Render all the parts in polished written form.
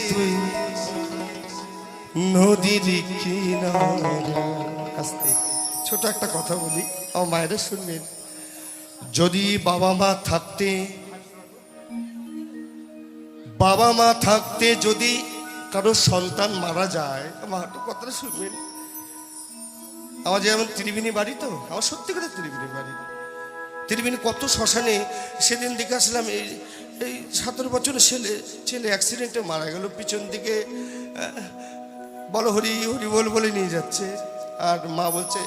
তুই নদীর কিনারা। আস্তে ছোট একটা কথা বলি, আমার মায়েরা শুনবেন। যদি বাবা মা থাকতে যদি কারো সন্তান মারা যায়, আমার একটু কথাটা শুনবেন। আমার যেমন ত্রিবেণী বাড়ি, তো আমার সত্যি কথা ত্রিবেণী বাড়ি, ত্রিবেণী কত শ্মশানে সেদিন দেখে আসলাম। এই 17 বছরের ছেলে অ্যাক্সিডেন্টে মারা গেল, পিছন দিকে বলো হরি হরি বল বলে নিয়ে যাচ্ছে, আর মা বলছে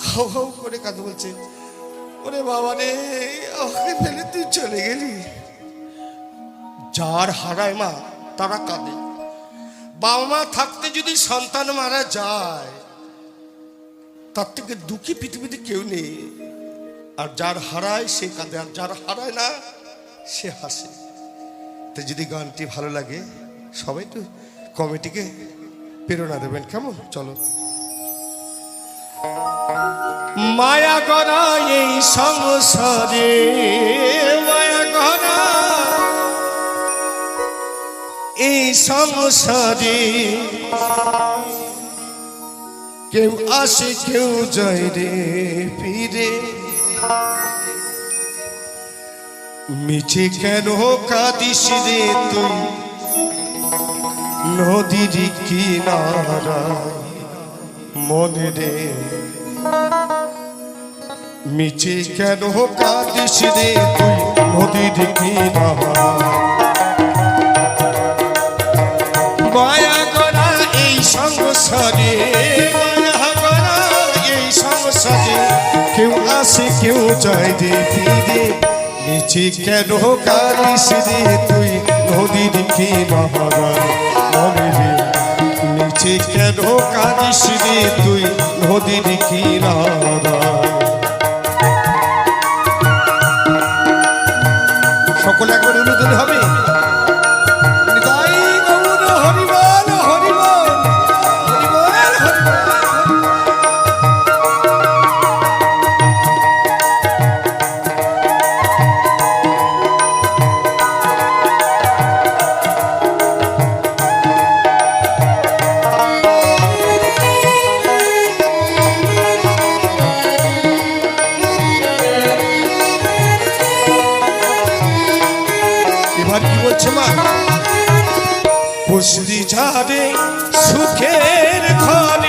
হাউ হাউ করে কাঁদে, বলছে ওরে বাবা রে, ওকে ফেলে তুই চলে গেলি। যার হারায় মা তারা কাঁদে। বাবা মা থাকতে যদি সন্তান মারা যায়, তার থেকে দুঃখী পৃথিবীতে কেউ নেই। আর যার হারায় সে কাঁদে, আর যার হারায় না সে হাসে। তো যদি গানটি ভালো লাগে সবাই তো কমিটিকে প্রেরণা দেবেন, কেমন? চলো। মায়া গড়া এই সংসারে, মায়া গড়া এই সংসারে, কেউ আসে কেউ যায় রে ফিরে। মিছে কেন কাঁদিস রে তুই নদীর কিনারা, মনে রে মিছে কেন কাঁদিস রে তুই নদীর কিনারা। মায়া গড়া এই সংসারে, মায়া গড়া এই সংসারে, কেউ আসে কেউ যায় রে ফিরে। মিছে কেন কাঁদিস রে তুই নদীর কিনারা, মনে রে মিছে কেন কাঁদিস রে তুই নদীর কিনারা। সকলে একবার অনুদান হবে। পুষলি ঝাড়ে সুখের ঘরে,